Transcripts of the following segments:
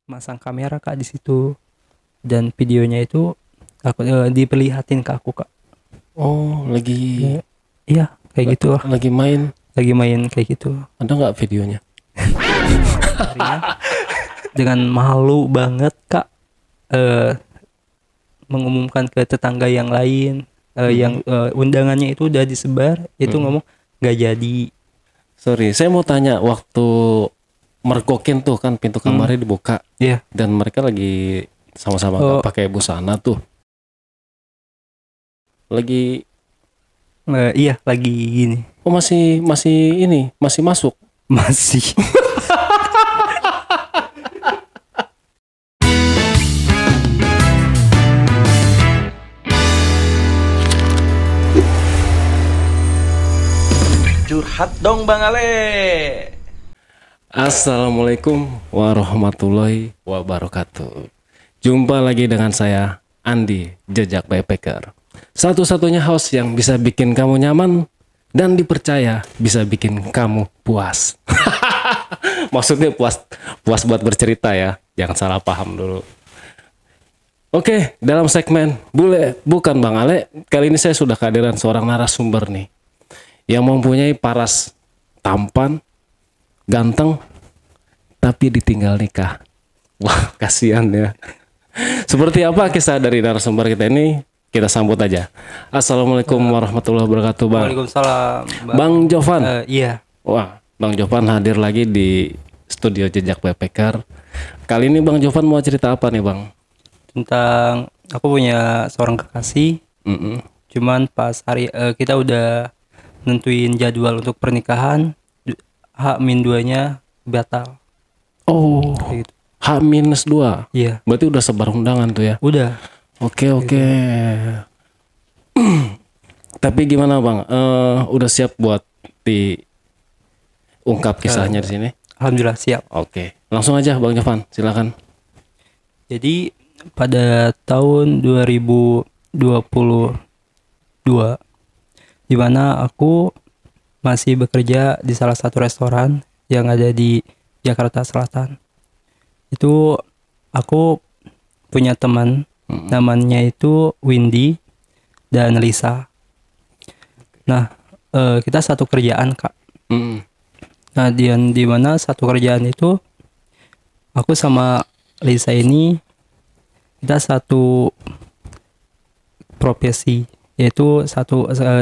masang kamera Kak di situ, dan videonya itu aku diperlihatin ke aku Kak. Oh, lagi Ya, iya kayak gitu lah, lagi main. lagi main kayak gitu. Ada nggak videonya? Akhirnya dengan malu banget Kak, eh, mengumumkan ke tetangga yang lain, yang undangannya itu udah disebar, itu ngomong nggak jadi. Sorry, saya mau tanya, waktu mergokin tuh kan pintu kamarnya dibuka Iya. dan mereka lagi sama-sama nggak pakai busana tuh. Lagi Iya lagi gini. oh masih masuk. Masih. Curhat dong Bang Ale. Assalamualaikum warahmatullahi wabarakatuh. Jumpa lagi dengan saya Andi Jejak Backpacker. Satu-satunya host yang bisa bikin kamu nyaman dan dipercaya bisa bikin kamu puas. Maksudnya puas buat bercerita ya. Jangan salah paham dulu. Oke, dalam segmen bukan Bang Ale, kali ini saya sudah kehadiran seorang narasumber nih yang mempunyai paras tampan, ganteng, tapi ditinggal nikah. Wah, kasihan ya. Seperti apa kisah dari narasumber kita ini? Kita sambut aja. Assalamualaikum warahmatullahi wabarakatuh, Bang. Waalaikumsalam. Bang Jovan. Iya. Wah, Bang Jovan hadir lagi di studio Jejak Backpacker. Kali ini Bang Jovan mau cerita apa nih, Bang? Tentang aku punya seorang kekasih. Cuman pas hari kita udah nentuin jadwal untuk pernikahan, H-2-nya batal. Oh, Kayak gitu. H-2. Iya. Berarti udah sebar undangan tuh ya? Udah. Oke. Tapi gimana Bang? Udah siap buat diungkap kisahnya di sini? Alhamdulillah siap. Oke, langsung aja Bang Jovan, silakan. Jadi pada tahun 2022, di mana aku masih bekerja di salah satu restoran yang ada di Jakarta Selatan. Itu aku punya teman, namanya itu Windy dan Lisa. Nah, kita satu kerjaan Kak. Nah, di mana satu kerjaan itu aku sama Lisa ini kita satu profesi, yaitu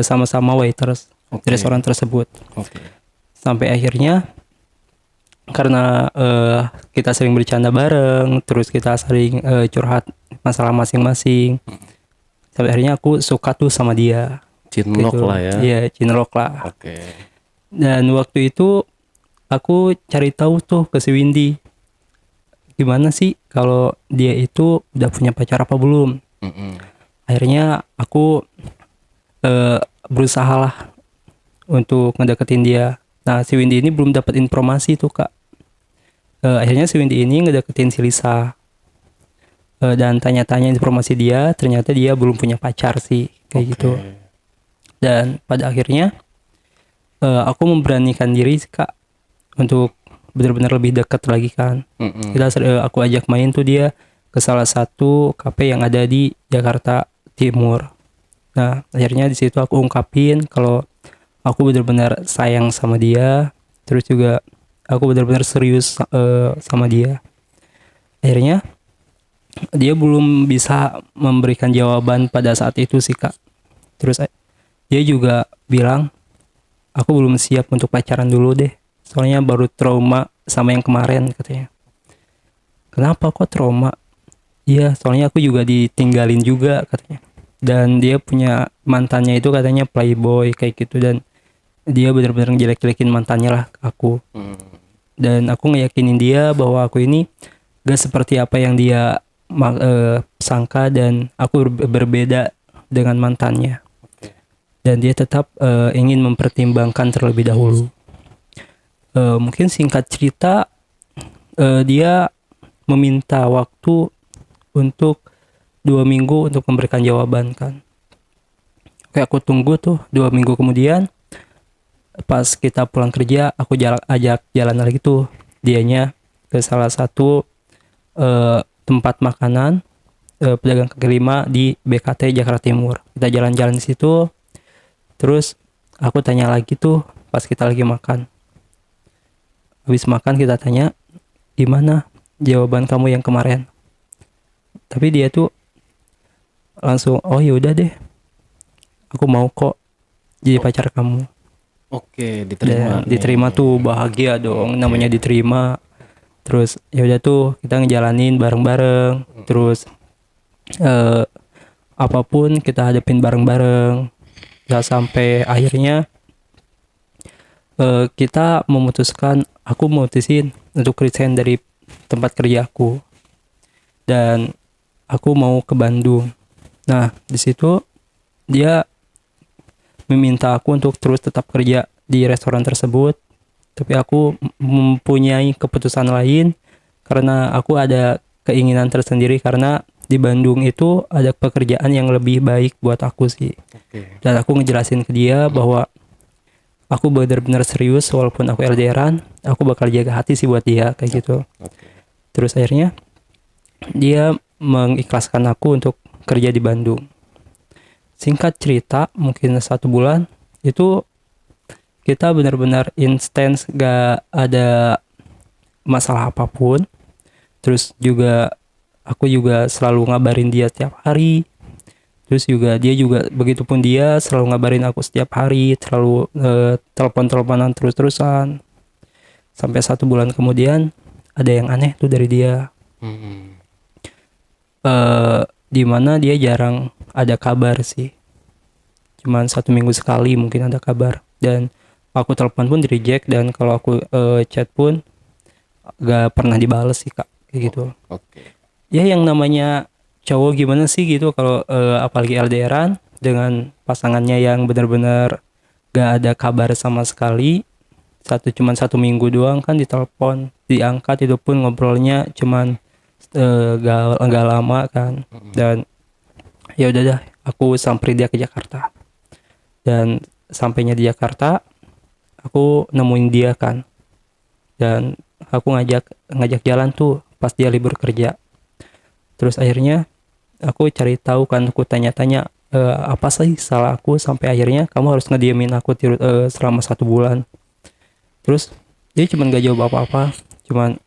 sama-sama waiters di restoran tersebut. Sampai akhirnya karena kita sering bercanda bareng, terus kita sering curhat masalah masing-masing. Sampai akhirnya aku suka tuh sama dia. Cinlok gitu. lah ya. Iya, cinlok lah. Oke. Dan waktu itu aku cari tahu tuh ke si Windy, gimana sih kalau dia itu udah punya pacar apa belum. Akhirnya aku berusaha lah untuk ngedeketin dia. Nah, si Windy ini belum dapat informasi tuh Kak. Akhirnya si Windy ini ngedeketin si Lisa, dan tanya-tanya informasi dia, ternyata dia belum punya pacar sih, kayak gitu. Dan pada akhirnya aku memberanikan diri Kak untuk benar-benar lebih dekat lagi kan. Aku ajak main tuh dia ke salah satu kafe yang ada di Jakarta Timur. Nah, akhirnya di situ aku ungkapin kalau aku benar-benar sayang sama dia, terus juga aku benar-benar serius sama dia. Akhirnya dia belum bisa memberikan jawaban pada saat itu sih Kak. Terus dia juga bilang, aku belum siap untuk pacaran dulu deh, soalnya baru trauma sama yang kemarin, katanya. Kenapa kok trauma? Iya, soalnya aku juga ditinggalin juga, katanya. Dan dia punya mantannya itu katanya playboy kayak gitu, dan dia benar-benar jelek-jelekin mantannya lah ke aku. Dan aku ngeyakinin dia bahwa aku ini gak seperti apa yang dia sangka, dan aku berbeda dengan mantannya. Dan dia tetap ingin mempertimbangkan terlebih dahulu. Mungkin singkat cerita, dia meminta waktu untuk 2 minggu untuk memberikan jawaban kan. Oke, aku tunggu tuh 2 minggu kemudian. Pas kita pulang kerja, aku ajak jalan lagi tuh dianya ke salah satu tempat makanan pedagang kaki lima di BKT Jakarta Timur. Kita jalan-jalan di situ. Terus aku tanya lagi tuh pas kita lagi makan. Habis makan kita tanya, gimana jawaban kamu yang kemarin? Tapi dia tuh langsung, oh yaudah deh, aku mau kok jadi pacar kamu. Oke, diterima. Dan diterima tuh bahagia dong, namanya diterima. Terus ya udah tuh kita ngejalanin bareng-bareng. Terus apapun kita hadapin bareng-bareng. Ya sampai akhirnya kita memutuskan, aku memutusin untuk resign dari tempat kerja aku. Dan aku mau ke Bandung. Nah, di situ dia meminta aku untuk terus tetap kerja di restoran tersebut, tapi aku mempunyai keputusan lain karena aku ada keinginan tersendiri, karena di Bandung itu ada pekerjaan yang lebih baik buat aku sih. Dan aku ngejelasin ke dia bahwa aku benar-benar serius, walaupun aku LDRan, aku bakal jaga hati sih buat dia kayak gitu. Terus akhirnya dia mengikhlaskan aku untuk kerja di Bandung. Singkat cerita, mungkin 1 bulan itu kita benar-benar intens, gak ada masalah apapun. Terus juga aku juga selalu ngabarin dia setiap hari. Terus juga dia juga begitupun, dia selalu ngabarin aku setiap hari, selalu telepon-teleponan terus-terusan. Sampai 1 bulan kemudian ada yang aneh tuh dari dia. Dimana dia jarang ada kabar sih, cuman 1 minggu sekali mungkin ada kabar, dan aku telepon pun di reject, dan kalau aku chat pun gak pernah dibales sih kak, kayak gitu. Ya yang namanya cowok gimana sih gitu kalau apalagi LDRan dengan pasangannya yang benar-benar gak ada kabar sama sekali, cuman 1 minggu doang kan ditelepon, diangkat, itu pun ngobrolnya cuman gak lama kan. Dan ya udah dah, aku samperin dia ke Jakarta. Dan sampainya di Jakarta, aku nemuin dia kan, dan aku ngajak jalan tuh pas dia libur kerja. Terus akhirnya aku cari tahu kan, aku tanya-tanya apa sih salah aku sampai akhirnya kamu harus ngediemin aku selama 1 bulan. Terus dia cuman gak jawab apa-apa, cuman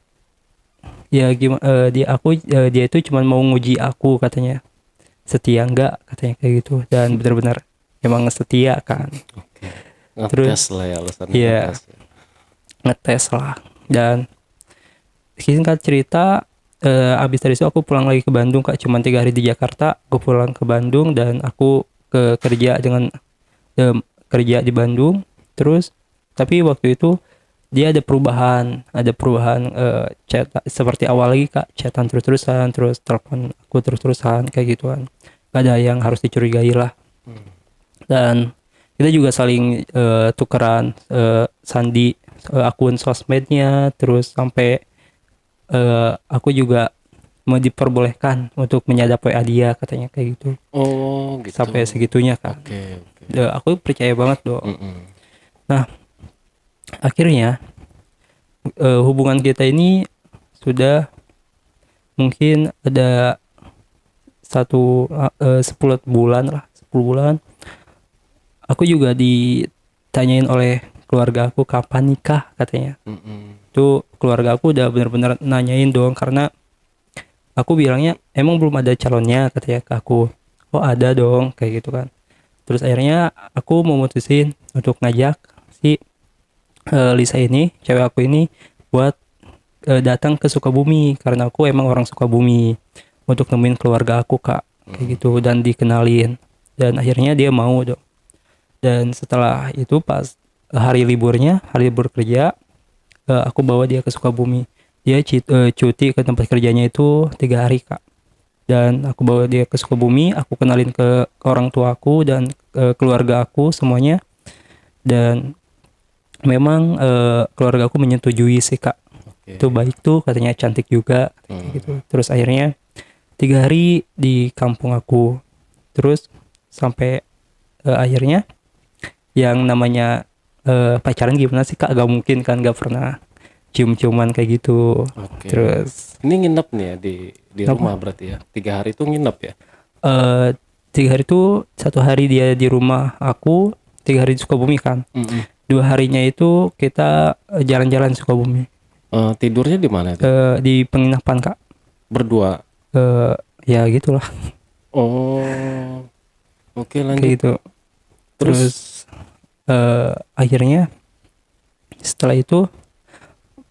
ya gimana, dia itu cuma mau nguji aku katanya, setia enggak katanya kayak gitu. Dan benar-benar emang setia kan. Ngetes lah ya alasannya. Iya, ngetes lah. Dan singkat cerita, abis dari itu aku pulang lagi ke Bandung kak, cuma 3 hari di Jakarta, aku pulang ke Bandung dan aku kerja di Bandung. Terus tapi waktu itu dia ada perubahan chat seperti awal lagi kak, chatan terus-terusan, terus telepon aku terus-terusan kayak gituan, gak ada yang harus dicurigai lah. Dan kita juga saling tukeran sandi akun sosmednya, terus sampai aku juga mau diperbolehkan untuk menyadap WA dia katanya kayak gitu. Oh gitu. Sampai segitunya kan. Aku percaya banget dong. Nah akhirnya hubungan kita ini sudah mungkin ada 10 bulan lah, 10 bulan. Aku juga ditanyain oleh keluarga aku kapan nikah katanya. Tuh keluarga aku udah benar-benar nanyain dong, karena aku bilangnya emang belum ada calonnya katanya ke aku. Oh ada dong kayak gitu kan. Terus akhirnya aku memutusin untuk ngajak si Lisa ini, cewek aku ini, buat datang ke Sukabumi, karena aku emang orang Sukabumi, untuk nemuin keluarga aku kak kayak gitu, dan dikenalin. Dan akhirnya dia mau dong. Dan setelah itu pas hari libur kerja, aku bawa dia ke Sukabumi. Dia cuti ke tempat kerjanya itu 3 hari kak. Dan aku bawa dia ke Sukabumi, aku kenalin ke orang tua aku dan keluarga aku semuanya. Dan memang keluarga aku menyetujui sih kak. Itu baik tuh, katanya cantik juga gitu. Terus akhirnya 3 hari di kampung aku. Terus sampai akhirnya yang namanya pacaran gimana sih kak, gak mungkin kan, gak pernah. cium-ciuman kayak gitu. Oke. Terus Ini nginep nih ya di rumah berarti ya. 3 hari itu nginep ya. 3 hari itu 1 hari dia di rumah aku, 3 hari di Sukabumi kan. 2 harinya itu kita jalan-jalan Sukabumi. Tidurnya di mana itu? Di penginapan Kak. Berdua. Ya gitulah. Oh. Oke, Kayak lanjut. gitu. Terus akhirnya setelah itu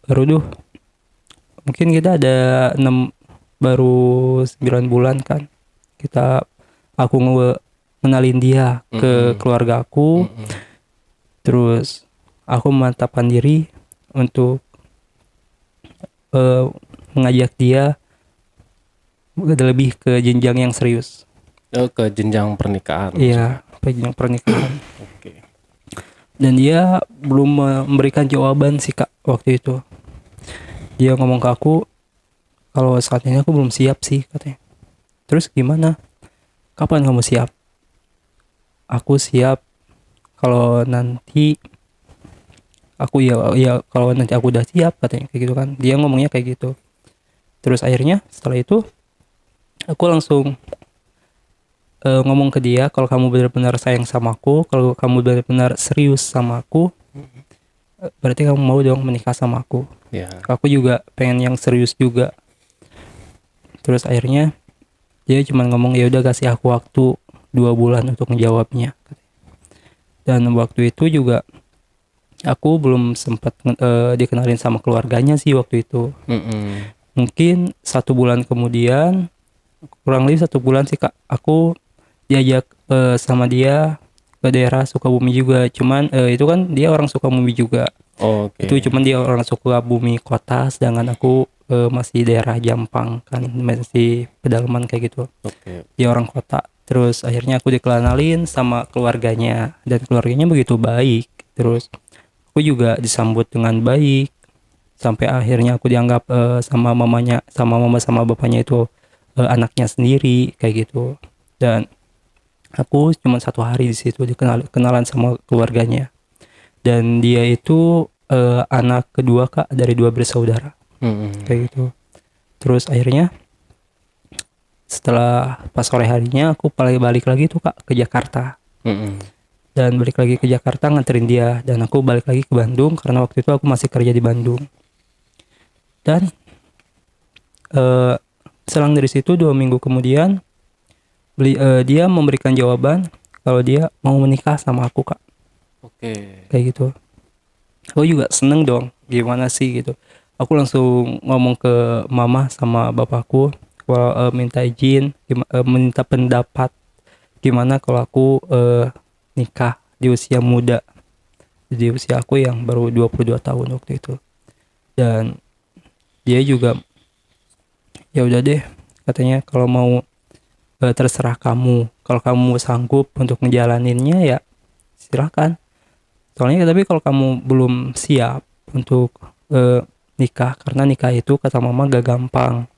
baru mungkin kita ada 9 bulan kan, aku ngenalin dia ke keluarga aku. Terus aku memantapkan diri untuk mengajak dia lebih ke jenjang yang serius. Ke jenjang pernikahan. Iya, jenjang pernikahan. Oke. Dan dia belum memberikan jawaban sih Kak waktu itu. Dia ngomong ke aku, kalau saat ini aku belum siap sih katanya. Terus gimana? Kapan kamu siap? Aku siap kalau nanti aku ya kalau nanti aku udah siap katanya kayak gitu kan. Dia ngomongnya kayak gitu. Terus akhirnya setelah itu aku langsung ngomong ke dia, kalau kamu benar-benar sayang sama aku, kalau kamu benar-benar serius sama aku, berarti kamu mau dong menikah sama aku. Ya. Aku juga pengen yang serius juga. Terus akhirnya dia cuma ngomong, ya udah kasih aku waktu 2 bulan untuk menjawabnya. Dan waktu itu juga aku belum sempat dikenalin sama keluarganya sih waktu itu. Mungkin 1 bulan kemudian, kurang lebih 1 bulan sih Kak, aku diajak sama dia ke daerah Sukabumi juga. Cuman itu kan dia orang Sukabumi juga. Oke. Itu cuman dia orang Sukabumi kota, sedangkan aku masih daerah Jampang kan, masih pedalaman kayak gitu. Oke. Dia orang kota. Terus akhirnya aku dikenalin sama keluarganya, dan keluarganya begitu baik. Terus aku juga disambut dengan baik, sampai akhirnya aku dianggap sama mamanya, sama mama sama bapaknya itu anaknya sendiri kayak gitu. Dan aku cuma 1 hari di situ kenalan sama keluarganya. Dan dia itu anak kedua Kak dari 2 bersaudara. Kayak gitu. Terus akhirnya setelah pas sore harinya aku balik lagi tuh Kak ke Jakarta. Dan balik lagi ke Jakarta nganterin dia, dan aku balik lagi ke Bandung karena waktu itu aku masih kerja di Bandung. Dan selang dari situ 2 minggu kemudian dia memberikan jawaban kalau dia mau menikah sama aku Kak. Oke. Kayak gitu. Aku juga seneng dong, gimana sih gitu. Aku langsung ngomong ke mama sama bapakku, kalau minta izin, minta pendapat gimana kalau aku nikah di usia muda, di usia aku yang baru 22 tahun waktu itu. Dan dia juga ya udah deh katanya, kalau mau terserah kamu, kalau kamu sanggup untuk ngejalaninnya ya silakan. Soalnya tapi kalau kamu belum siap untuk nikah, karena nikah itu kata mama gak gampang.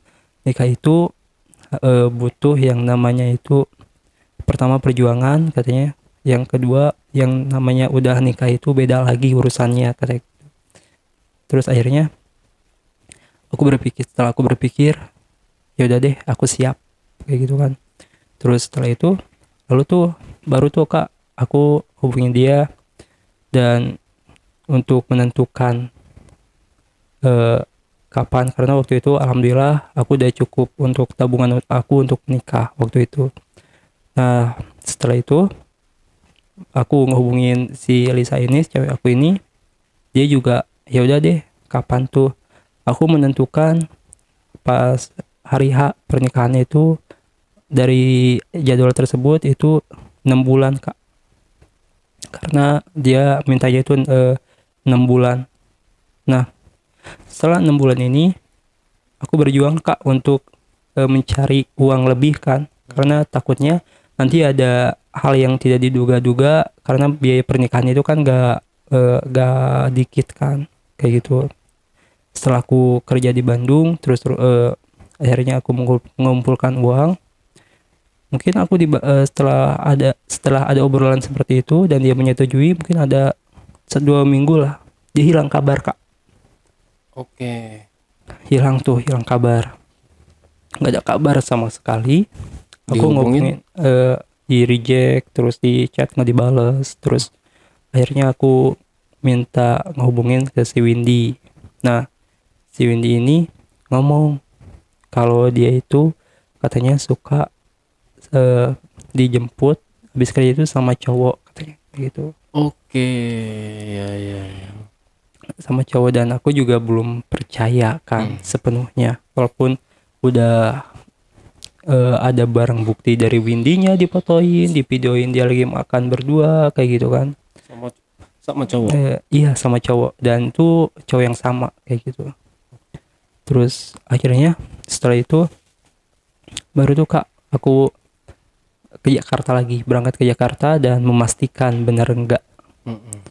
Nikah itu butuh yang namanya itu, pertama perjuangan katanya, yang kedua yang namanya udah nikah itu beda lagi urusannya katanya. Terus akhirnya setelah aku berpikir ya udah deh aku siap kayak gitu kan. Terus setelah itu baru tuh Kak aku hubungin dia, dan untuk menentukan kapan, karena waktu itu alhamdulillah aku udah cukup untuk tabungan aku untuk nikah waktu itu. Nah setelah itu aku ngehubungin si Lisa ini, cewek aku ini, dia juga ya udah deh kapan tuh. Aku menentukan pas hari H pernikahannya itu, dari jadwal tersebut itu 6 bulan Kak, karena dia mintanya itu 6 bulan. Nah setelah 6 bulan ini aku berjuang Kak untuk mencari uang lebih kan, karena takutnya nanti ada hal yang tidak diduga-duga, karena biaya pernikahan itu kan gak dikit kan kayak gitu. Setelah aku kerja di Bandung, terus akhirnya aku mengumpulkan uang. Mungkin aku setelah ada obrolan seperti itu dan dia menyetujui, mungkin ada 2 minggu lah dia hilang kabar Kak. Oke. Hilang kabar, nggak ada kabar sama sekali. Aku Dihubungin? di reject, terus di chat nggak dibales, terus akhirnya aku minta ngehubungin ke si Windy. Nah, si Windy ini ngomong kalau dia itu katanya suka dijemput habis kerja itu sama cowok katanya gitu, Oke, ya ya ya. sama cowok. Dan aku juga belum percaya kan sepenuhnya, walaupun udah ada barang bukti dari Windy-nya, difotoin, divideoin dia lagi makan berdua kayak gitu kan. Sama sama cowok. Iya, sama cowok, dan tuh cowok yang sama kayak gitu. Terus akhirnya setelah itu baru tuh Kak aku ke Jakarta lagi, berangkat ke Jakarta dan memastikan benar enggak. Mm-mm.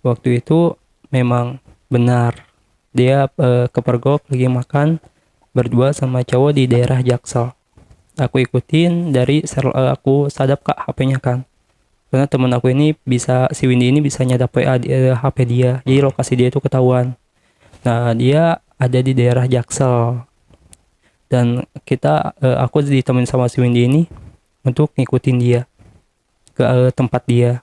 Waktu itu memang benar dia kepergok lagi makan berdua sama cowok di daerah Jaksel. Aku ikutin dari aku sadap Kak HP-nya kan, karena temen aku ini bisa, si Windy ini bisa nyadap WA di HP dia, jadi lokasi dia itu ketahuan. Nah, dia ada di daerah Jaksel, dan aku ditemenin sama si Windy ini untuk ngikutin dia ke tempat dia.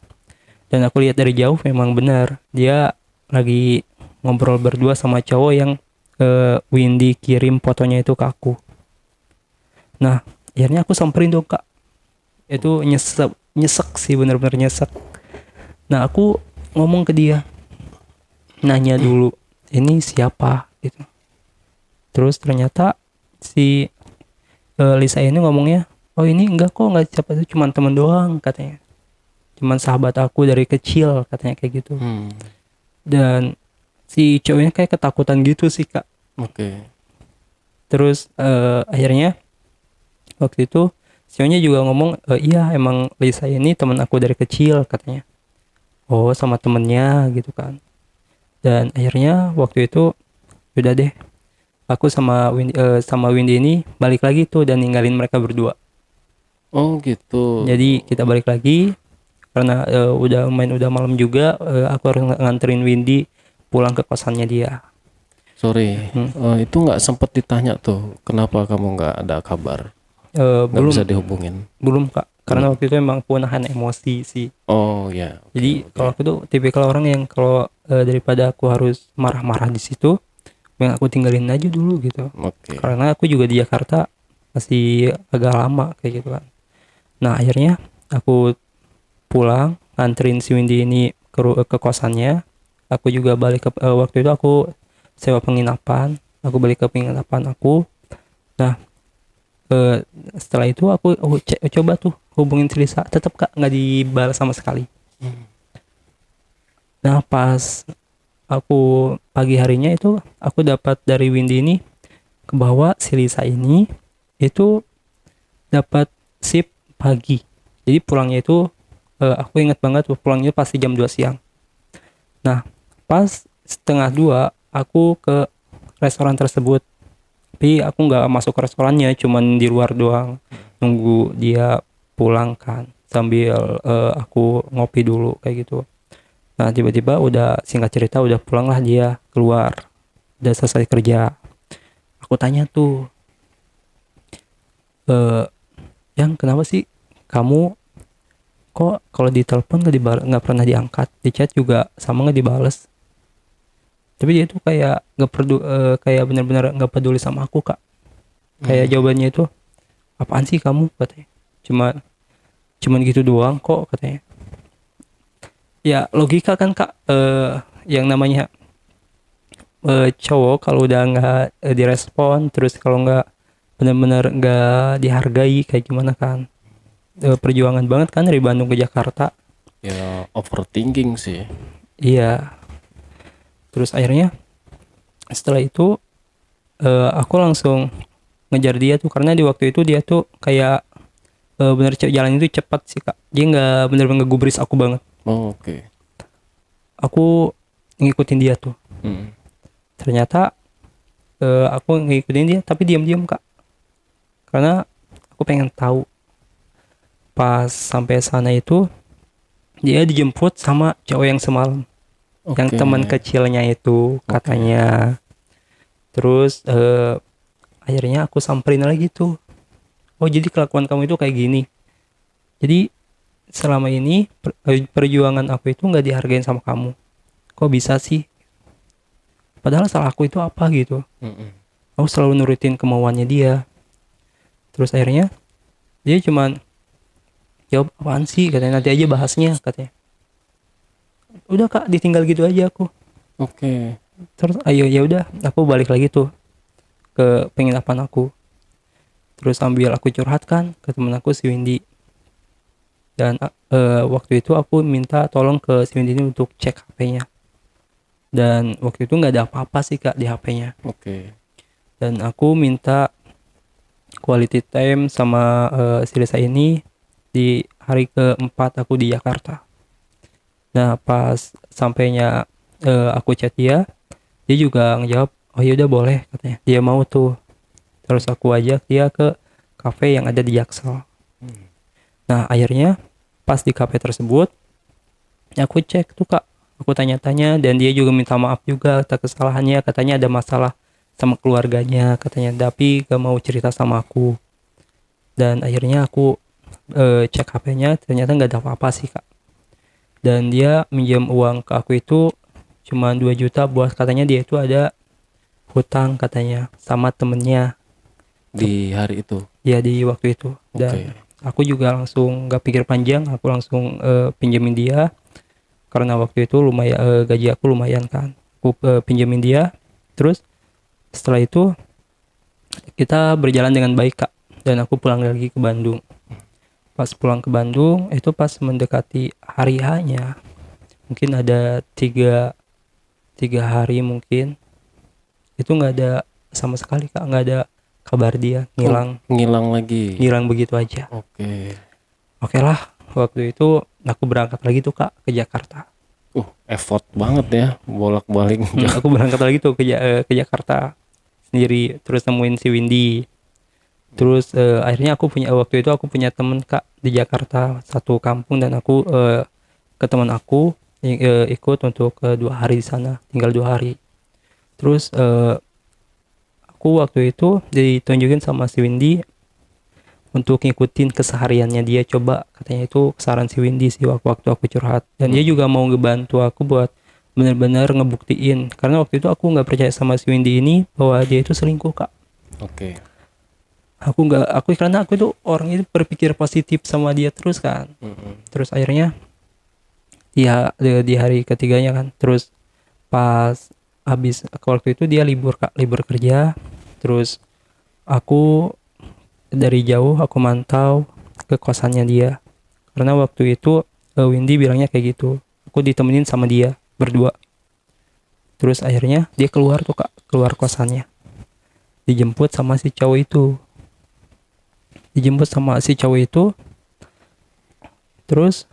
Dan aku lihat dari jauh memang benar dia lagi ngobrol berdua sama cowok yang Windy kirim fotonya itu ke aku. Nah, akhirnya aku samperin dong Kak. Itu nyesek sih, bener-bener nyesek. Nah, aku ngomong ke dia, nanya dulu ini siapa gitu. Terus ternyata si Lisa ini ngomongnya, oh ini enggak kok, enggak siapa, itu cuman teman doang katanya, cuman sahabat aku dari kecil katanya kayak gitu. Dan si cowoknya kayak ketakutan gitu sih Kak. Oke. Terus akhirnya waktu itu cowoknya juga ngomong, iya emang Lisa ini teman aku dari kecil katanya. Oh, sama temennya gitu kan. Dan akhirnya waktu itu udah deh, aku sama Windy ini balik lagi tuh dan ninggalin mereka berdua. Oh gitu. Jadi kita balik lagi karena udah malam juga. Aku harus nganterin Windy pulang ke kosannya dia. Sorry, itu nggak sempet ditanya tuh, kenapa kamu nggak ada kabar? Nggak Belum, bisa dihubungin. belum Kak, karena waktu itu emang aku nahan emosi sih. Oh ya. Oke, Jadi oke. kalau aku tuh tipikal orang yang kalau daripada aku harus marah-marah di situ, yang aku tinggalin aja dulu gitu. Oke. Karena aku juga di Jakarta masih agak lama kayak gitu kan. Nah, akhirnya aku pulang nganterin si Windy ini ke kosannya. Aku juga balik ke waktu itu aku sewa penginapan. Aku balik ke penginapan aku. Nah, setelah itu aku coba tuh hubungin si Lisa, tetap Kak nggak dibalas sama sekali. Nah, pas aku pagi harinya itu aku dapat dari Windy ini ke bahwa si Lisa ini itu dapat shift pagi. Jadi pulangnya itu aku ingat banget pulangnya pasti jam 2 siang. Nah, pas setengah 2 aku ke restoran tersebut. Tapi aku nggak masuk ke restorannya, cuman di luar doang nunggu dia pulang kan, sambil aku ngopi dulu kayak gitu. Nah, tiba-tiba udah, singkat cerita, udah pulang lah dia keluar, udah selesai kerja. Aku tanya tuh, yang kenapa sih kamu kok kalau ditelepon nggak pernah diangkat, di chat juga sama nggak dibales. Tapi dia tuh kayak nggak kayak benar-benar nggak peduli sama aku Kak. Kayak jawabannya itu, apaan sih kamu katanya, cuman gitu doang kok katanya. Ya logika kan Kak, yang namanya cowok kalau udah nggak direspon, terus kalau nggak benar-benar nggak dihargai kayak gimana kan. Perjuangan banget kan dari Bandung ke Jakarta. Ya overthinking sih. Iya. Terus akhirnya setelah itu aku langsung ngejar dia tuh, karena di waktu itu dia tuh kayak bener jalan itu cepat sih Kak. Dia nggak bener-bener ngegubris aku banget. Oh, oke. Aku ngikutin dia tuh. Ternyata aku ngikutin dia tapi diam-diam Kak. Karena aku pengen tahu. Pas sampai sana itu dia dijemput sama cowok yang semalam. Oke. Yang teman kecilnya itu katanya. Terus akhirnya aku samperin lagi tuh, oh jadi kelakuan kamu itu kayak gini, jadi selama ini perjuangan aku itu nggak dihargain sama kamu, kok bisa sih, padahal salah aku itu apa gitu, aku selalu nurutin kemauannya dia. Terus akhirnya dia cuman jawab, apaan sih katanya, nanti aja bahasnya katanya. Udah Kak, ditinggal gitu aja aku. Oke. Terus ayo ya udah, aku balik lagi tuh ke penginapan aku. Terus sambil aku curhatkan ke temen aku si Windy. Dan waktu itu aku minta tolong ke si Windy ini untuk cek HP-nya. Dan waktu itu nggak ada apa-apa sih Kak di HP-nya. Oke. Dan aku minta quality time sama si Lisa ini di hari keempat aku di Jakarta. Nah pas sampainya aku chat dia juga ngejawab, oh yaudah boleh katanya, dia mau tuh. Terus aku ajak dia ke kafe yang ada di Jaksel. Nah akhirnya pas di kafe tersebut aku cek tuh Kak, aku tanya-tanya dan dia juga minta maaf juga atas kesalahannya, katanya ada masalah sama keluarganya katanya, tapi gak mau cerita sama aku. Dan akhirnya aku cek HP-nya, ternyata nggak ada apa-apa sih Kak. Dan dia minjem uang ke aku itu cuma 2 juta, buat katanya dia itu ada hutang katanya sama temennya Di hari itu. ya di waktu itu. Dan Oke. aku juga langsung nggak pikir panjang, aku langsung pinjemin dia karena waktu itu lumayan, gaji aku lumayan kan, aku pinjemin dia. Terus setelah itu kita berjalan dengan baik Kak, dan aku pulang lagi ke Bandung. Pas pulang ke Bandung itu pas mendekati hari H-nya, mungkin ada tiga hari mungkin, itu nggak ada sama sekali Kak, nggak ada kabar dia, Ngilang lagi. ngilang begitu aja. Oke lah, waktu itu aku berangkat lagi tuh Kak ke Jakarta. Effort banget ya bolak-balik. Aku berangkat lagi tuh ke Jakarta sendiri, terus nemuin si Windy. Terus akhirnya waktu itu aku punya temen Kak di Jakarta, satu kampung, dan aku ke teman aku ikut untuk 2 hari di sana, tinggal 2 hari. Terus aku waktu itu ditunjukin sama si Windy untuk ngikutin kesehariannya dia, coba katanya itu saran si Windy sih waktu aku curhat. Dan dia juga mau ngebantu aku buat benar-benar ngebuktiin, karena waktu itu aku nggak percaya sama si Windy ini bahwa dia itu selingkuh Kak. Oke. Karena aku itu orang itu berpikir positif sama dia terus kan. Terus akhirnya di hari ketiganya kan, terus pas habis waktu itu dia libur Kak, libur kerja. Terus aku dari jauh aku mantau ke kosannya dia, karena waktu itu Windy bilangnya kayak gitu, aku ditemenin sama dia berdua. Terus akhirnya dia keluar tuh Kak, keluar kosannya, dijemput sama si cowok itu. Terus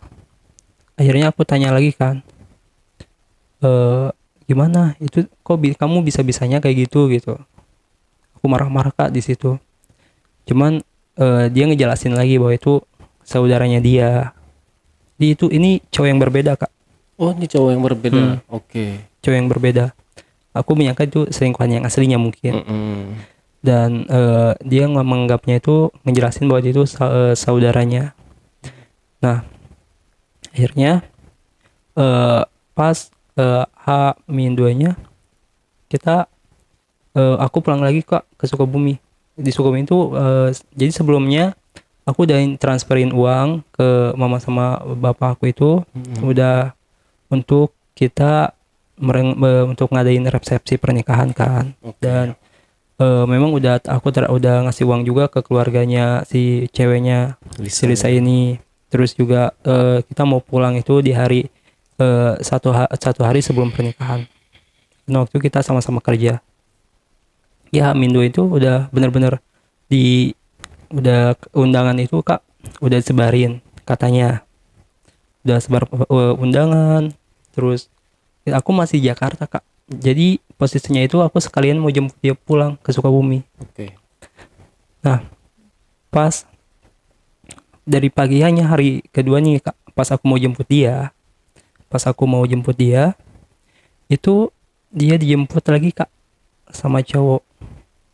akhirnya aku tanya lagi kan, gimana itu kok kamu bisa-bisanya kayak gitu. Aku marah-marah Kak di situ. Cuman dia ngejelasin lagi bahwa itu saudaranya dia. Ini cowok yang berbeda Kak. Oh, ini cowok yang berbeda. Oke. Cowok yang berbeda. Aku menyangka itu selingkuhan yang aslinya mungkin. Dan dia menganggapnya itu, ngejelasin bahwa itu saudaranya. Nah akhirnya pas H-2-nya kita aku pulang lagi Kak ke Sukabumi. Di Sukabumi itu jadi sebelumnya aku udah transferin uang ke mama sama bapak aku itu, udah untuk kita untuk ngadain resepsi pernikahan kan. Dan memang udah ngasih uang juga ke keluarganya si ceweknya, si Lisa ini. Terus juga kita mau pulang itu di hari satu hari sebelum pernikahan. Nah waktu kita sama-sama kerja. Ya Mindo itu udah bener-bener udah undangan itu Kak udah sebarin katanya, udah sebar undangan. Terus aku masih di Jakarta Kak, jadi posisinya itu aku sekalian mau jemput dia pulang ke Sukabumi. Nah pas dari pagi, hanya hari kedua nih Kak, pas aku mau jemput dia itu dia dijemput lagi Kak sama cowok,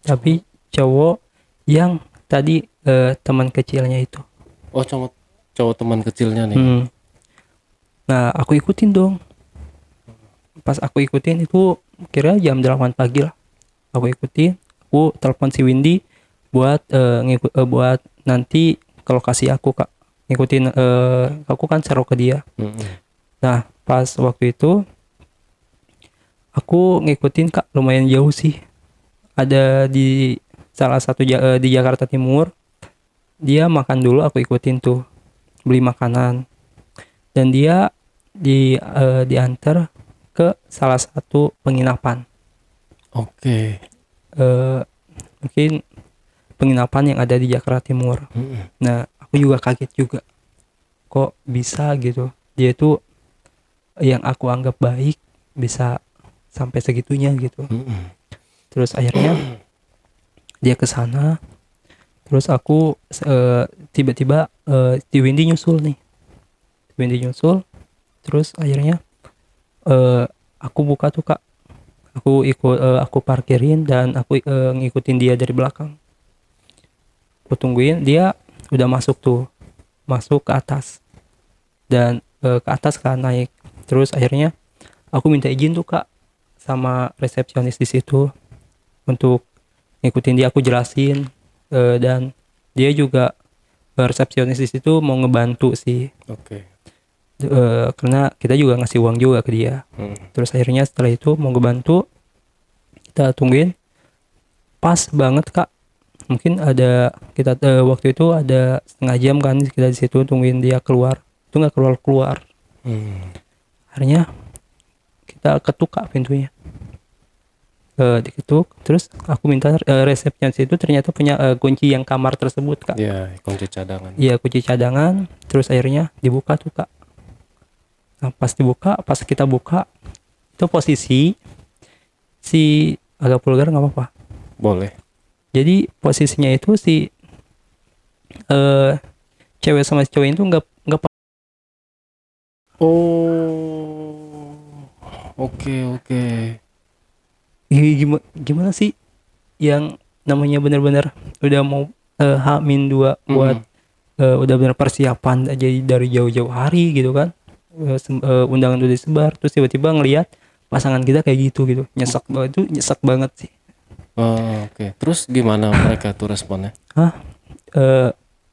tapi cowok yang tadi teman kecilnya itu. Oh, cowok teman kecilnya nih. Nah aku ikutin dong. Pas aku ikutin itu kira jam 8 pagi lah. Aku ikutin, aku telepon si Windy buat buat nanti ke lokasi aku Kak. Ngikutin aku kan seru ke dia. Nah, pas waktu itu aku ngikutin Kak, lumayan jauh sih. Ada di salah satu di Jakarta Timur. Dia makan dulu, aku ikutin tuh. Beli makanan. Dan dia diantar ke salah satu penginapan. Oke. Mungkin penginapan yang ada di Jakarta Timur. Nah, aku juga kaget juga. Kok bisa gitu? Dia tuh yang aku anggap baik bisa sampai segitunya gitu. Terus akhirnya dia ke sana. Terus aku tiba-tiba di Windy nyusul nih. Terus akhirnya aku buka tuh Kak. Aku parkirin dan aku ngikutin dia dari belakang. Aku tungguin dia udah masuk ke atas dan ke atas kan naik. Terus akhirnya aku minta izin tuh Kak sama resepsionis di situ untuk ngikutin dia, aku jelasin dan dia juga resepsionis di situ mau ngebantu sih. Oke. Karena kita juga ngasih uang juga ke dia. Terus akhirnya setelah itu mau ngebantu, kita tungguin. Pas banget Kak, mungkin ada kita waktu itu ada setengah jam kan kita di situ tungguin dia keluar. Itu nggak keluar. Akhirnya kita ketuk Kak pintunya. Diketuk, terus aku minta resepsionis itu ternyata punya kunci yang kamar tersebut Kak. Iya, kunci cadangan. Iya, kunci cadangan. Terus akhirnya dibuka tuh Kak. Nah, pas kita buka, itu posisi si agak vulgar nggak apa-apa. Boleh. Jadi posisinya itu si cewek sama si cowok itu nggak Oh, oke. gimana sih yang namanya benar-benar udah mau H-2 buat udah benar persiapan aja dari jauh-jauh hari gitu kan. Undangan udah disebar, terus tiba-tiba ngelihat pasangan kita kayak gitu nyesek banget sih. Oke. Terus gimana mereka tuh responnya?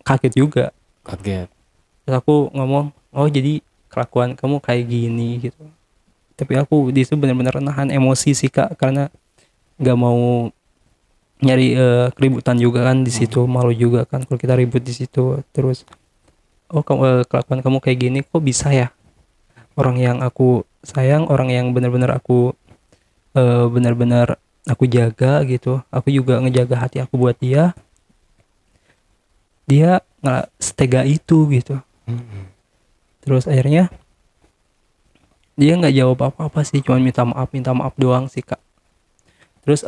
Kaget juga. Kaget. Terus aku ngomong, oh jadi kelakuan kamu kayak gini gitu. Tapi aku di situ benar-benar nahan emosi sih Kak, karena nggak mau nyari keributan juga kan di situ. Malu juga kan kalau kita ribut di situ. Terus kelakuan kamu kayak gini kok bisa ya? Orang yang aku sayang, orang yang benar-benar aku benar-benar aku jaga gitu. Aku juga ngejaga hati aku buat dia. Dia nggak setega itu gitu. Terus akhirnya dia nggak jawab apa-apa sih, cuma minta maaf doang sih Kak. Terus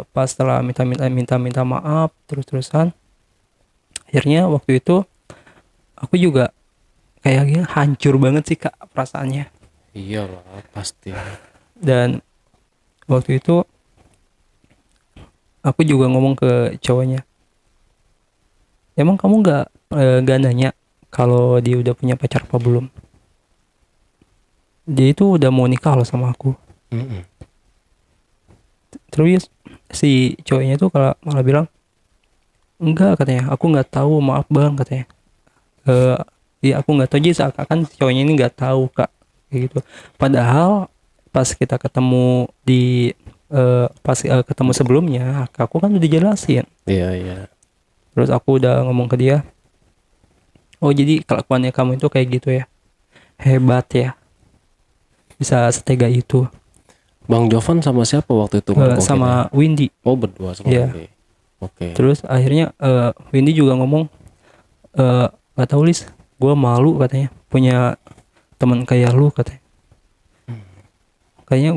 pas setelah minta maaf terus-terusan, akhirnya waktu itu aku juga kayaknya hancur banget sih Kak perasaannya. Iyalah, pasti. Dan waktu itu aku juga ngomong ke cowoknya, emang kamu nggak nanya kalau dia udah punya pacar apa belum? Dia itu udah mau nikah loh sama aku. Terus si cowoknya itu kalau malah bilang enggak, katanya aku nggak tahu, maaf bang, katanya. Ya aku nggak tahu, jadi seakan-akan si cowoknya ini nggak tahu Kak, kayak gitu. Padahal pas kita ketemu ketemu sebelumnya, aku kan udah jelasin. Iya. Terus aku udah ngomong ke dia, oh jadi kelakuannya kamu itu kayak gitu ya, hebat ya, bisa setega itu. Bang Jovan sama siapa waktu itu? Sama Windy. Oh, berdua sama Windy. Oke. Terus akhirnya Windy juga ngomong, gak tahu Lis, gue malu katanya punya teman kayak lu, katanya. Kayaknya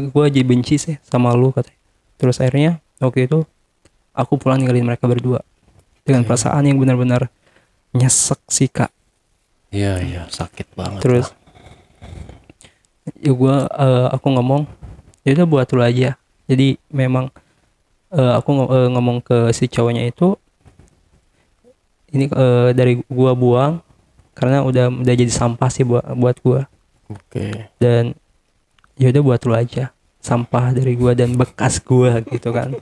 gue jadi benci sih sama lu, katanya. Terus akhirnya waktu itu aku pulang ninggalin mereka berdua dengan perasaan yang benar-benar nyesek sih Kak. Iya, sakit banget. Terus Ya aku ngomong, ya udah buat dulu aja. Jadi memang aku ngomong ke si cowoknya itu, ini dari gua buang karena udah jadi sampah sih buat gua. Oke. Dan ya udah buat dulu aja, sampah dari gua dan bekas gua gitu kan.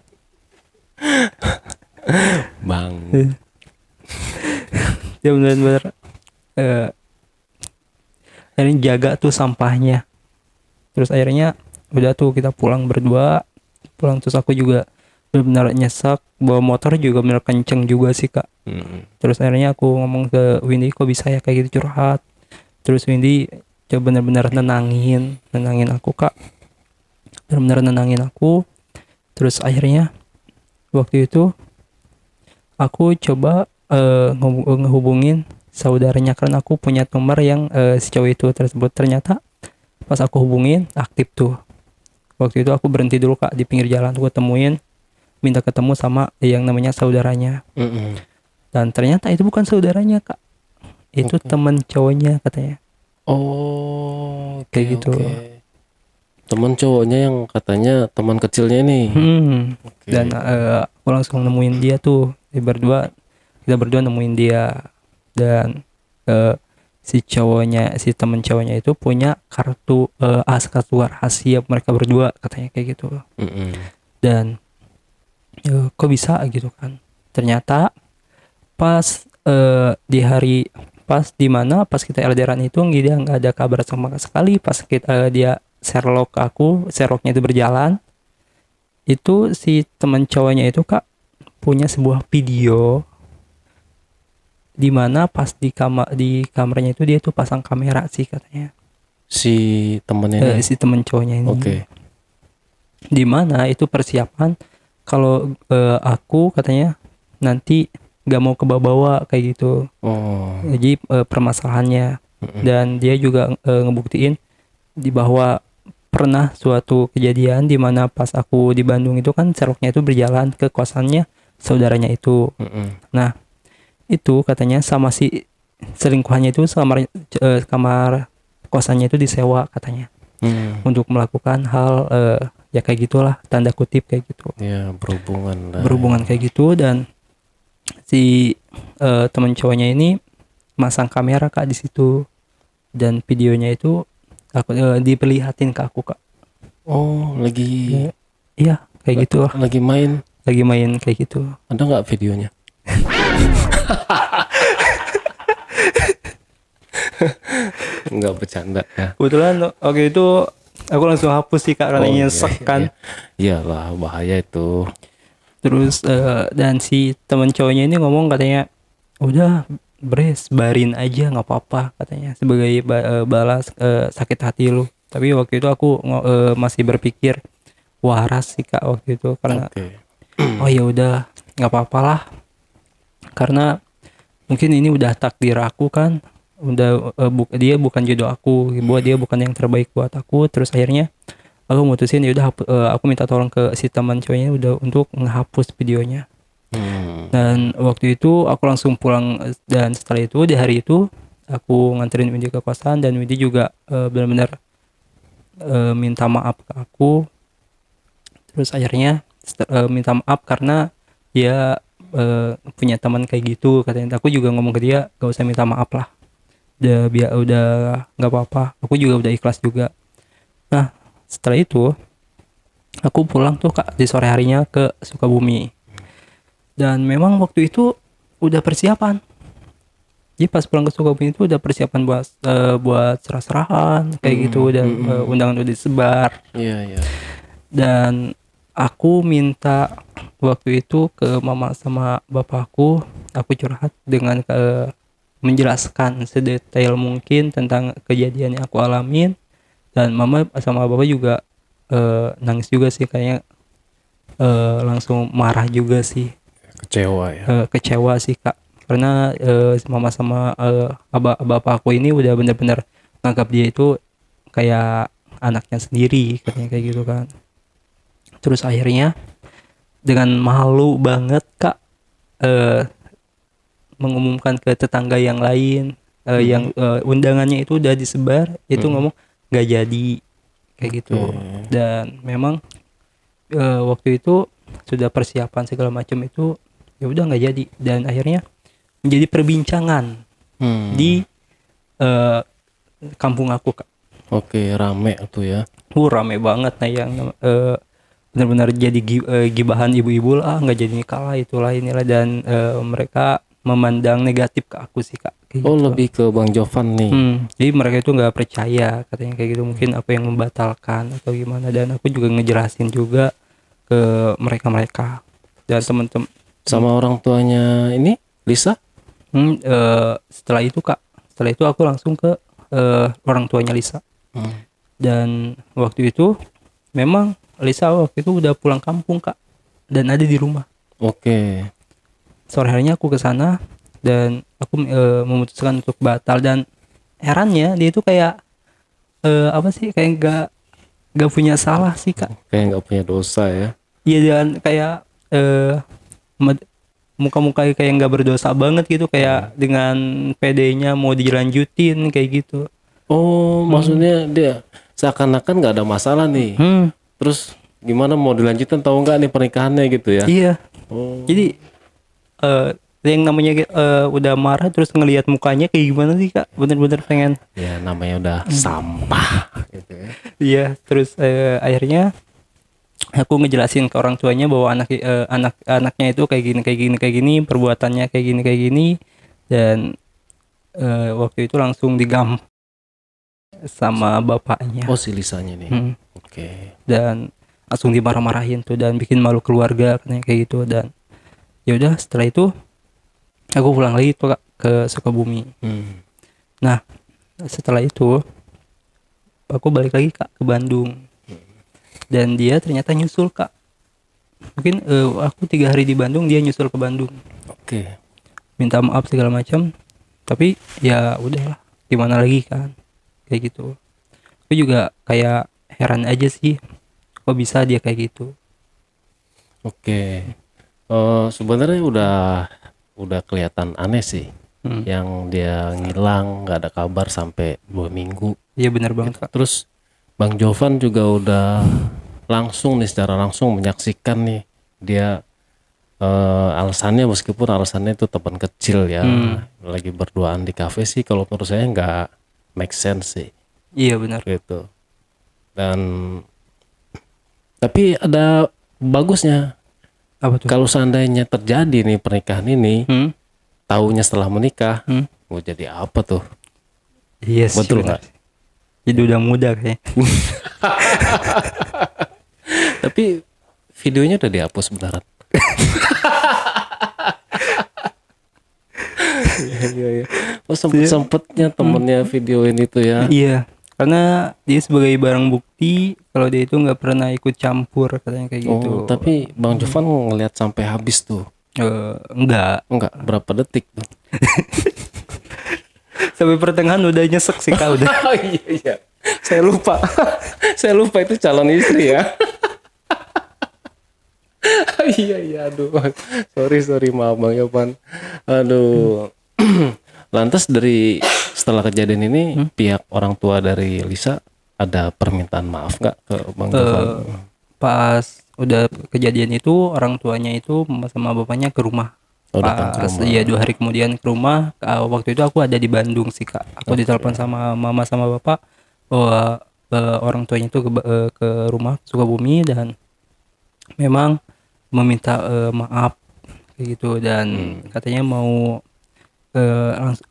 Bang. Dia benar-benar eh akhirnya jaga tuh sampahnya. Terus akhirnya udah tuh kita pulang berdua, pulang terus aku juga benar-benar nyesek, bawa motor juga benar kenceng juga sih kak. Terus akhirnya aku ngomong ke Windy, kok bisa ya kayak gitu, curhat. Terus Windy coba benar-benar nenangin aku kak, benar-benar nenangin aku. Terus akhirnya waktu itu aku coba ngehubungin saudaranya karena aku punya nomor yang si cowok itu tersebut. Ternyata pas aku hubungin aktif tuh. Waktu itu aku berhenti dulu kak di pinggir jalan, aku temuin, minta ketemu sama yang namanya saudaranya. Dan ternyata itu bukan saudaranya kak, itu teman cowoknya katanya. Oh, Kayak gitu. Teman cowoknya yang katanya teman kecilnya nih. Oke. Dan aku langsung nemuin dia tuh, kita berdua nemuin dia. Dan si temen cowoknya itu punya kartu kartu rahasia mereka berdua katanya kayak gitu. Dan kok bisa gitu kan. Ternyata pas pas kita LDRan itu dia nggak ada kabar sama sekali. Pas dia Sherlocknya itu berjalan, itu si teman cowoknya itu kak punya sebuah video di mana pas di kamarnya itu dia tuh pasang kamera sih katanya. Si temennya ini. Si teman cowoknya ini. Oke. Di mana itu persiapan kalau aku katanya nanti nggak mau kebawa kayak gitu. Jadi permasalahannya. Dan dia juga ngebuktiin di bahwa pernah suatu kejadian di mana pas aku di Bandung itu kan Sherlocknya itu berjalan ke kosannya saudaranya itu. Nah itu katanya sama si selingkuhannya itu kamar kosannya itu disewa katanya untuk melakukan hal ya kayak gitulah, tanda kutip kayak gitu ya, berhubungan kayak gitu. Dan si teman cowoknya ini masang kamera kak di situ, dan videonya itu aku diperlihatin ke aku kak. Lagi iya kayak gitu lagi main kayak gitu. ada nggak videonya? Nggak bercanda ya. Kebetulan oke itu aku langsung hapus sih kak karena nyesek kan. Iyalah, bahaya itu. Terus dan si teman cowoknya ini ngomong katanya udah barin aja nggak apa-apa katanya sebagai balas sakit hati lu. Tapi waktu itu aku masih berpikir waras sih kak waktu itu karena oh ya udah nggak apa-apa lah, karena mungkin ini udah takdir aku kan, udah dia bukan jodoh aku, dia bukan yang terbaik buat aku. Terus akhirnya aku mutusin ya udah aku minta tolong ke si teman cowoknya udah untuk menghapus videonya. Dan waktu itu aku langsung pulang, dan setelah itu di hari itu aku nganterin Windy ke kosan, dan Windy juga benar-benar minta maaf ke aku. Terus akhirnya minta maaf karena dia punya teman kayak gitu katanya. Aku juga ngomong ke dia gak usah minta maaf lah, udah nggak apa-apa, aku juga udah ikhlas juga. Nah setelah itu aku pulang tuh kak di sore harinya ke Sukabumi, dan memang waktu itu udah persiapan. Jadi pas pulang ke Sukabumi itu udah persiapan buat serah-serahan kayak gitu, dan undangan udah disebar. Iya. Dan aku minta waktu itu ke mama sama bapakku, aku curhat dengan menjelaskan sedetail mungkin tentang kejadian yang aku alamin. Dan mama sama bapak juga nangis juga sih kayaknya, langsung marah juga sih, Kecewa ya. kecewa sih kak, karena mama sama bapak aku ini udah benar-benar nganggap dia itu kayak anaknya sendiri katanya kayak gitu kan. Terus akhirnya dengan malu banget kak mengumumkan ke tetangga yang lain yang undangannya itu udah disebar, itu ngomong nggak jadi kayak gitu. Oke. Dan memang waktu itu sudah persiapan segala macam itu ya udah nggak jadi, dan akhirnya menjadi perbincangan di eh, kampung aku, Kak. Oke, rame tuh ya. Rame banget. Nah yang benar-benar jadi gibahan ibu-ibu lah, nggak jadi nikah lah, itulah inilah, dan mereka memandang negatif ke aku sih, Kak. Kayak Oh, gitu. lebih ke Bang Jovan nih. Jadi mereka itu nggak percaya katanya kayak gitu, mungkin apa yang membatalkan atau gimana, dan aku juga ngejelasin juga ke mereka dan teman-teman. Sama orang tuanya ini Lisa? Setelah itu, Kak, setelah itu aku langsung ke orang tuanya Lisa. Dan waktu itu memang Lisa waktu itu udah pulang kampung, Kak, dan ada di rumah. Oke. Sore harinya aku ke sana dan aku memutuskan untuk batal, dan herannya dia itu kayak apa sih, kayak nggak punya salah sih, Kak. Kayak nggak punya dosa ya. Iya, dan kayak muka-muka kayak nggak berdosa banget gitu, kayak dengan PD-nya mau dilanjutin kayak gitu. Oh, maksudnya dia seakan-akan nggak ada masalah nih. Terus gimana mau dilanjutin tahu nggak nih pernikahannya gitu ya? Iya. Oh. Jadi yang namanya udah marah terus ngelihat mukanya kayak gimana sih, Kak? Bener-bener pengen. Ya namanya udah sampah gitu ya. Iya, terus akhirnya aku ngejelasin ke orang tuanya bahwa anaknya itu kayak gini, perbuatannya kayak gini, dan waktu itu langsung digam sama bapaknya. Oh, si Lisanya nih. Oke. Dan langsung dimarah-marahin tuh dan bikin malu keluarga katanya kayak gitu. Dan ya udah, setelah itu aku pulang lagi tuh, Kak, ke Sukabumi. Nah, setelah itu aku balik lagi, Kak, ke Bandung. Dan dia ternyata nyusul, Kak. Mungkin aku 3 hari di Bandung, dia nyusul ke Bandung. Oke. Minta maaf segala macam. Tapi ya udahlah, gimana lagi kan, kayak gitu. Aku juga kayak heran aja sih, kok bisa dia kayak gitu. Oke. Sebenarnya udah kelihatan aneh sih. Yang dia ngilang, nggak ada kabar sampai 2 minggu. Iya benar banget, Kak. Terus Bang Jovan juga udah langsung nih, secara langsung menyaksikan nih dia alasannya, meskipun alasannya itu teman kecil ya, lagi berduaan di kafe sih, kalau menurut saya nggak make sense sih Iya benar. gitu. Dan tapi ada bagusnya, Apa tuh? kalau seandainya terjadi nih pernikahan ini, taunya setelah menikah, mau jadi apa tuh? Iya sih, Betul benar. nggak? Jadi udah muda kayak. Tapi videonya udah dihapus beneran. Iya. Oh, sempetnya temennya videoin itu ya. Iya, karena dia sebagai barang bukti kalau dia itu nggak pernah ikut campur katanya kayak gitu. Oh, tapi Bang Jovan ngeliat sampai habis tuh. Enggak. Enggak, berapa detik tuh? Sampai pertengahan udah nyesek sih, Kak, udah. Oh iya. Saya lupa. Saya lupa itu calon istri ya. Iya, aduh. Sorry, maaf Bang Jovan. Aduh. Lantas setelah kejadian ini, pihak orang tua dari Lisa ada permintaan maaf nggak ke Bang Jovan? Pas udah kejadian itu, orang tuanya itu sama bapaknya ke rumah. Oh, datang ke rumah. Iya, 2 hari kemudian ke rumah. Waktu itu aku ada di Bandung sih, Kak. Aku ditelepon sama mama sama bapak bahwa orang tuanya itu ke rumah Sukabumi dan memang meminta maaf kayak gitu, dan katanya mau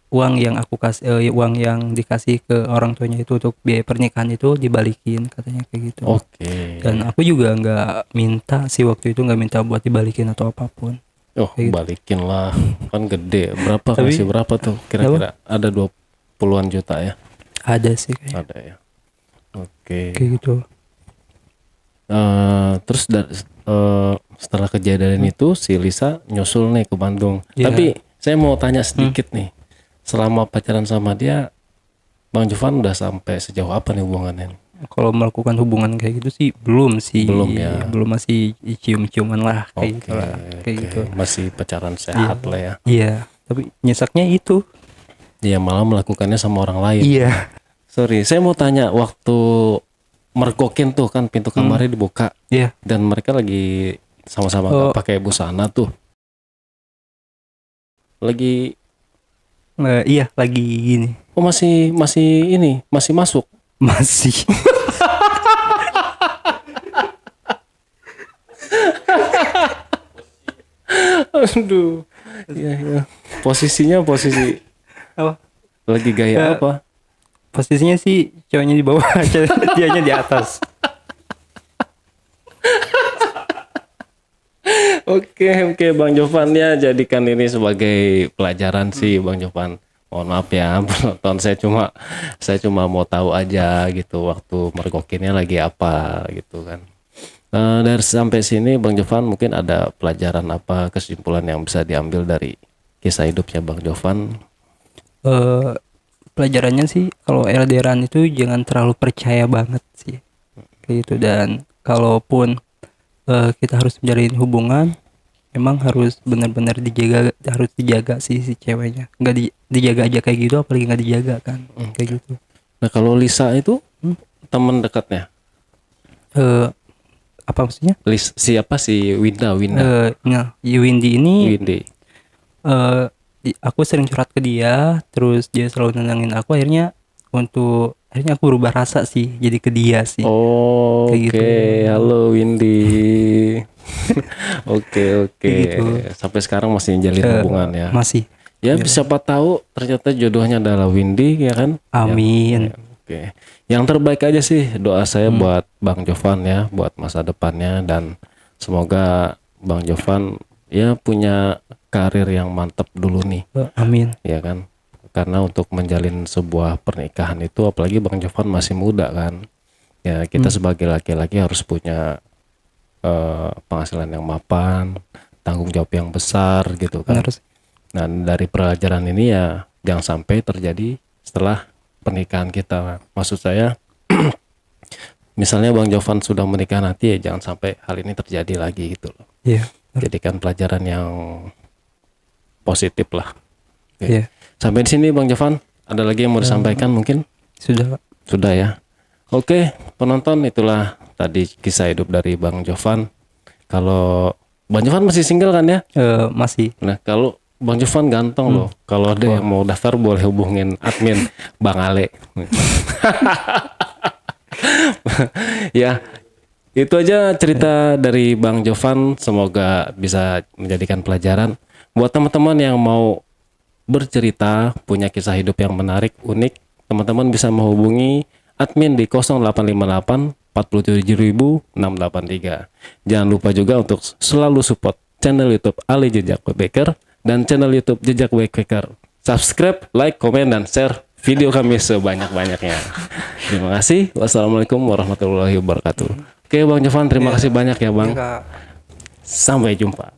uang yang aku kasih, uang yang dikasih ke orang tuanya itu untuk biaya pernikahan itu dibalikin katanya kayak gitu. Oke. Dan aku juga nggak minta sih, waktu itu nggak minta buat dibalikin atau apapun. Oh, balikin lah, kan gede. Berapa? Tapi- Kasih berapa tuh? Kira-kira ada 20-an juta ya? Ada sih kayak, Ada ya. Oke. kayak gitu. Terus setelah kejadian itu si Lisa nyusul nih ke Bandung. Iya. Tapi saya mau tanya sedikit nih. Selama pacaran sama dia, Bang Jovan udah sampai sejauh apa nih hubungannya? Kalau melakukan hubungan kayak gitu sih belum sih. Belum ya. Belum, masih cium-ciuman lah kayak Oke, gitu lah. Kayak oke. gitu. Masih pacaran sehat lah ya. Iya, tapi nyesaknya itu. Dia malah melakukannya sama orang lain. Iya. Sorry, saya mau tanya waktu mergokin tuh kan pintu kamarnya dibuka Iya. dan mereka lagi sama-sama nggak pakai busana tuh. Lagi Iya, lagi gini. oh masih masuk. Masih. Aduh. Iya. Posisinya posisi Apa? lagi gaya apa? Posisinya sih cowoknya di bawah, dianya di atas. Oke Bang Jovan, ya jadikan ini sebagai pelajaran sih Bang Jovan. Mohon maaf ya penonton, saya cuma mau tahu aja gitu waktu mergokinnya lagi apa gitu kan. Dari sampai sini Bang Jovan mungkin ada pelajaran apa, kesimpulan yang bisa diambil dari kisah hidupnya Bang Jovan? Pelajarannya sih kalau LDRan itu jangan terlalu percaya banget sih kayak gitu, dan kalaupun kita harus menjalin hubungan emang harus benar-benar dijaga sih si ceweknya, nggak dijaga aja kayak gitu, apalagi nggak dijaga kan kayak gitu. Nah kalau Lisa itu teman dekatnya? Apa maksudnya? Siapa si Winda? Nah, Windy ini Windy. aku sering curhat ke dia, terus dia selalu nenangin aku, akhirnya aku berubah rasa sih jadi ke dia sih. Oh, Kayak oke. gitu. Halo Windy. Oke. Kayak gitu. Sampai sekarang masih menjalin hubungan ya. Masih. Ya, siapa tahu ternyata jodohnya adalah Windy ya kan? Amin. Oke. Yang terbaik aja sih doa saya buat Bang Jovan ya, buat masa depannya, dan semoga Bang Jovan ya punya karir yang mantap dulu nih. Amin. Ya kan? Karena untuk menjalin sebuah pernikahan itu apalagi Bang Jovan masih muda kan. Ya, kita sebagai laki-laki harus punya penghasilan yang mapan, tanggung jawab yang besar gitu kan. Benar sih. Nah, dari pelajaran ini ya jangan sampai terjadi setelah pernikahan kita. Maksud saya misalnya Bang Jovan sudah menikah nanti ya jangan sampai hal ini terjadi lagi gitu loh. Iya. Jadikan pelajaran yang positif lah. Oke. Iya. Sampai di sini Bang Jovan, ada lagi yang mau disampaikan mungkin? Sudah. Sudah ya. Oke, penonton, itulah tadi kisah hidup dari Bang Jovan. Kalau Bang Jovan masih single kan ya? Masih. Nah, kalau Bang Jovan ganteng loh. Kalau ada yang mau daftar boleh hubungin admin Bang Ale. Ya, itu aja cerita dari Bang Jovan. Semoga bisa menjadikan pelajaran buat teman-teman yang mau bercerita, punya kisah hidup yang menarik, unik. Teman-teman bisa menghubungi admin di 0858 47683. Jangan lupa juga untuk selalu support channel YouTube Ali Jejak Backpacker dan channel YouTube Jejak Backpacker. Subscribe, like, komen, dan share video kami sebanyak-banyaknya. Terima kasih. Wassalamualaikum warahmatullahi wabarakatuh. Oke Bang Jovan, terima kasih banyak ya Bang. Sampai jumpa.